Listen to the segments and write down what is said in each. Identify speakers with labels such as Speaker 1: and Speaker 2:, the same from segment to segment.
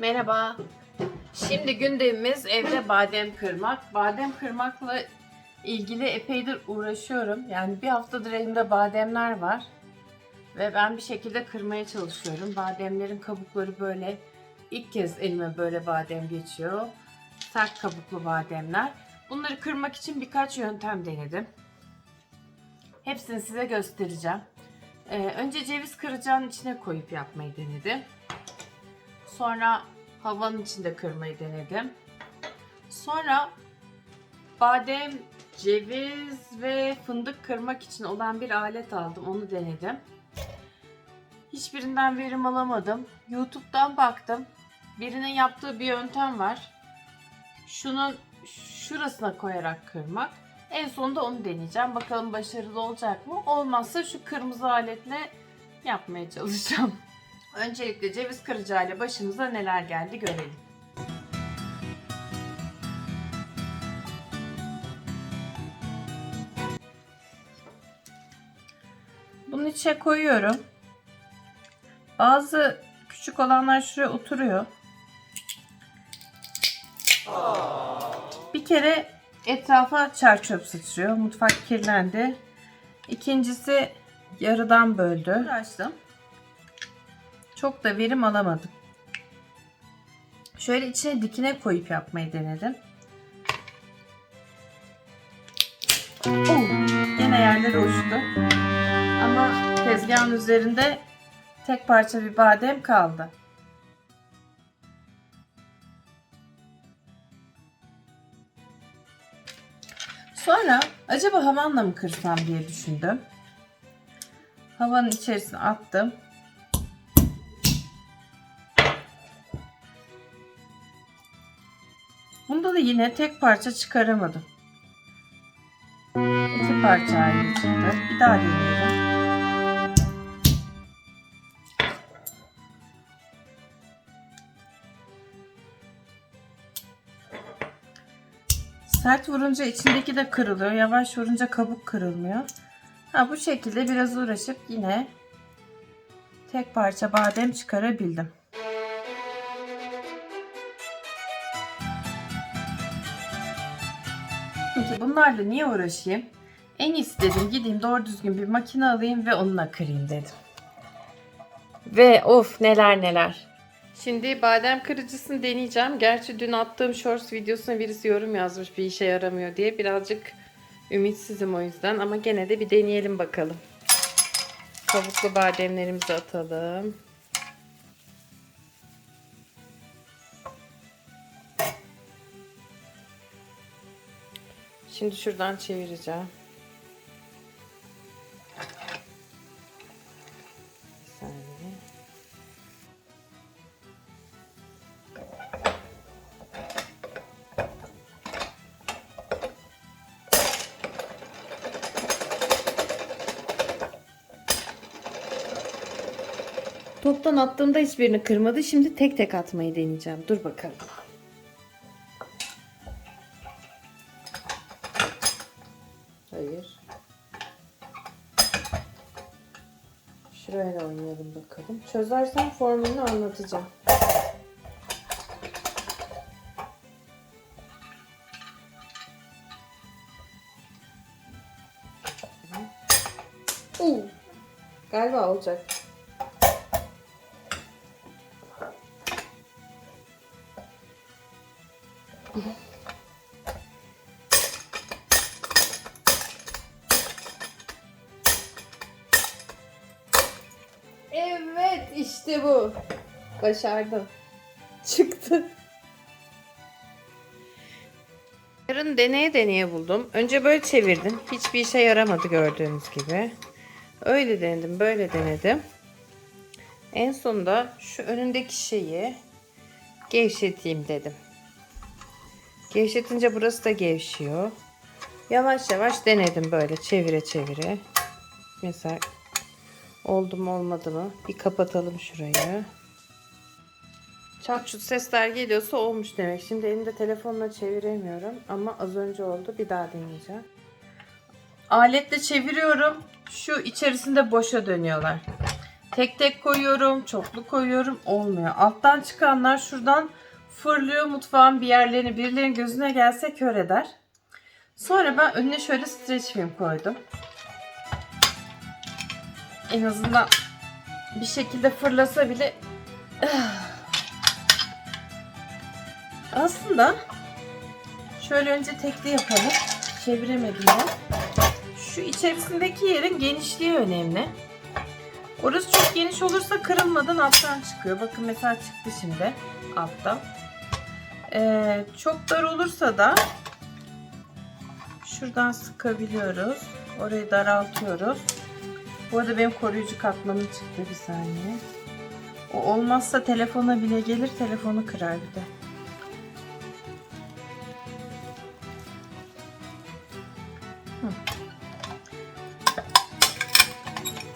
Speaker 1: Merhaba. Şimdi gündemimiz evde badem kırmak. Badem kırmakla ilgili epeydir uğraşıyorum. Yani bir haftadır elimde bademler var. Ve ben bir şekilde kırmaya çalışıyorum. Bademlerin kabukları böyle, ilk kez elime böyle badem geçiyor. Sert kabuklu bademler. Bunları kırmak için birkaç yöntem denedim. Hepsini size göstereceğim. Önce ceviz kıracağın içine koyup yapmayı denedim. Sonra havanın içinde kırmayı denedim. Sonra badem, ceviz ve fındık kırmak için olan bir alet aldım. Onu denedim. Hiçbirinden verim alamadım. YouTube'dan baktım. Birinin yaptığı bir yöntem var. Şunun şurasına koyarak kırmak. En sonunda onu deneyeceğim. Bakalım başarılı olacak mı? Olmazsa şu kırmızı aletle yapmaya çalışacağım. Öncelikle ceviz kırıcıyla başımıza neler geldi görelim. Bunun içine koyuyorum. Bazı küçük olanlar şuraya oturuyor. Bir kere etrafa çer çöp sıçrıyor. Mutfak kirlendi. İkincisi yarıdan böldü. Açtım. Çok da verim alamadım. Şöyle içine dikine koyup yapmayı denedim. Yine yerlere uçtu. Ama tezgahın üzerinde tek parça bir badem kaldı. Sonra acaba havanla mı kırsam diye düşündüm. Havanın içerisine attım. Bunda da yine tek parça çıkaramadım. İki parça ayrı çıktı. Bir daha deneyelim. Sert vurunca içindeki de kırılıyor. Yavaş vurunca kabuk kırılmıyor. Bu şekilde biraz uğraşıp yine tek parça badem çıkarabildim. Peki bunlarla niye uğraşayım? En iyisi dedim gideyim doğru düzgün bir makine alayım ve onunla kırayım dedim. Ve of neler neler. Şimdi badem kırıcısını deneyeceğim. Gerçi dün attığım shorts videosuna birisi yorum yazmış bir işe yaramıyor diye. Birazcık ümitsizim o yüzden ama gene de bir deneyelim bakalım. Kabuklu bademlerimizi atalım. Şimdi şuradan çevireceğim. Bir saniye. Toptan attığımda hiçbirini kırmadı. Şimdi tek tek atmayı deneyeceğim. Dur bakalım. Hayır. Şuraya da oynayalım bakalım. Çözersem formülünü anlatacağım. Galiba olacak. Evet, işte bu. Başardım. Çıktı. Yarın deneye deneye buldum. Önce böyle çevirdim. Hiçbir işe yaramadı gördüğünüz gibi. Öyle denedim, böyle denedim. En sonunda şu önündeki şeyi gevşeteyim dedim. Gevşetince burası da gevşiyor. Yavaş yavaş denedim böyle çevire çevire. Mesela oldu mu olmadı mı? Bir kapatalım şurayı. Çat çut sesler geliyorsa olmuş demek. Şimdi elimde telefonla çeviremiyorum ama az önce oldu. Bir daha deneyeceğim. Aletle çeviriyorum. Şu içerisinde boşa dönüyorlar. Tek tek koyuyorum, çoklu koyuyorum, olmuyor. Alttan çıkanlar şuradan fırlıyor mutfağın bir yerlerini, birilerinin gözüne gelse kör eder. Sonra ben önüne şöyle streç film koydum. En azından bir şekilde fırlasa bile aslında şöyle önce tekli yapalım. Çeviremedim ya. Şu içerisindeki yerin genişliği önemli. Orası çok geniş olursa kırılmadan alttan çıkıyor. Bakın mesela çıktı şimdi alttan. Çok dar olursa da şuradan sıkabiliyoruz. Orayı daraltıyoruz. Bu arada benim koruyucu katmanım çıktı, bir saniye. O olmazsa telefona bile gelir, telefonu kırar bir de.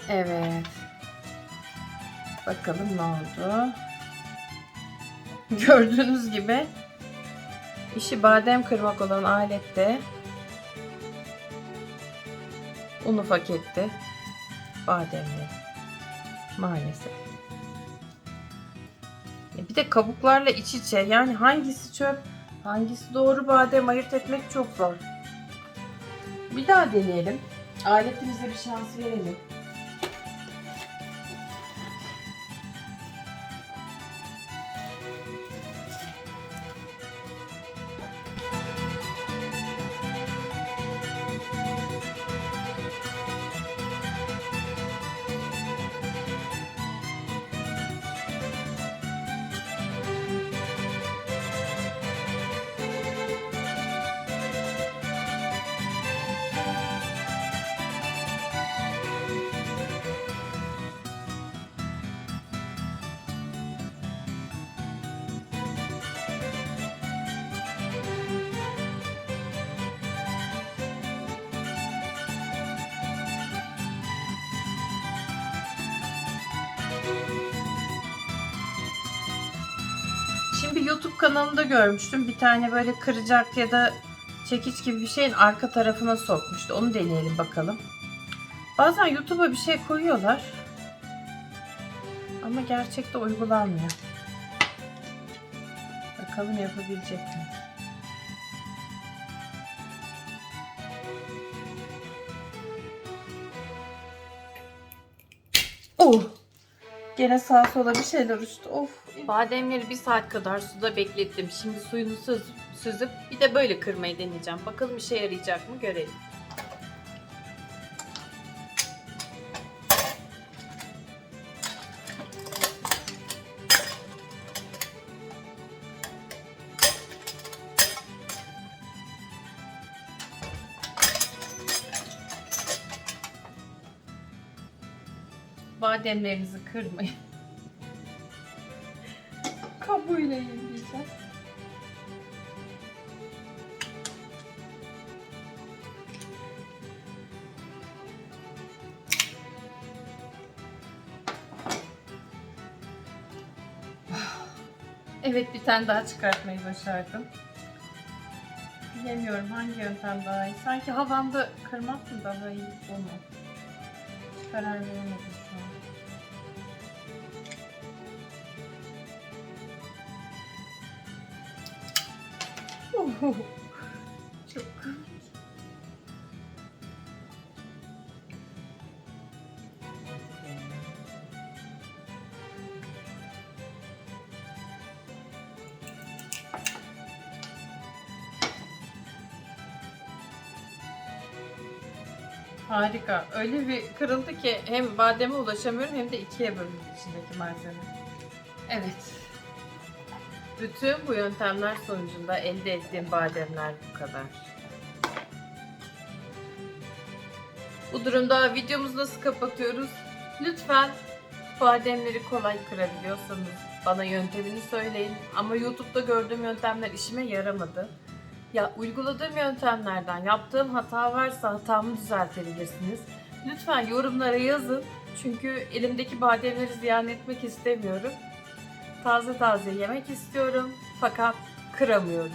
Speaker 1: Evet. Bakalım ne oldu. Gördüğünüz gibi işi badem kırmak olan alette un ufak etti. Bademleri. Maalesef. Bir de kabuklarla iç içe. Yani hangisi çöp, hangisi doğru badem ayırt etmek çok zor. Bir daha deneyelim. Aletimize bir şans verelim. Şimdi YouTube kanalında görmüştüm. Bir tane böyle kıracak ya da çekiç gibi bir şeyin arka tarafına sokmuştu. Onu deneyelim bakalım. Bazen YouTube'a bir şey koyuyorlar. Ama gerçekte uygulanmıyor. Bakalım yapabilecek mi? Oh! Gene sağa sola bir şeyler uçtu. Of! Bademleri 1 saat kadar suda beklettim. Şimdi suyunu süzüp bir de böyle kırmayı deneyeceğim. Bakalım işe yarayacak mı görelim. Bademlerinizi kırmayın. Kabuğuyla yiyin diyeceğim. Evet, bir tane daha çıkartmayı başardım. Bilemiyorum hangi yöntem daha iyi. Sanki havanda kırmak mı daha iyi, bu mu? Hiç karar veremedim şu an. Çok komik. Harika. Öyle bir kırıldı ki hem bademe ulaşamıyorum hem de ikiye bölündü içindeki malzeme. Evet. Bütün bu yöntemler sonucunda elde ettiğim bademler bu kadar. Bu durumda videomuzu nasıl kapatıyoruz? Lütfen bademleri kolay kırabiliyorsanız bana yöntemini söyleyin. Ama YouTube'da gördüğüm yöntemler işime yaramadı. Ya uyguladığım yöntemlerden yaptığım hata varsa hatamı düzeltebilirsiniz. Lütfen yorumlara yazın. Çünkü elimdeki bademleri ziyan etmek istemiyorum. Taze taze yemek istiyorum fakat kıramıyorum.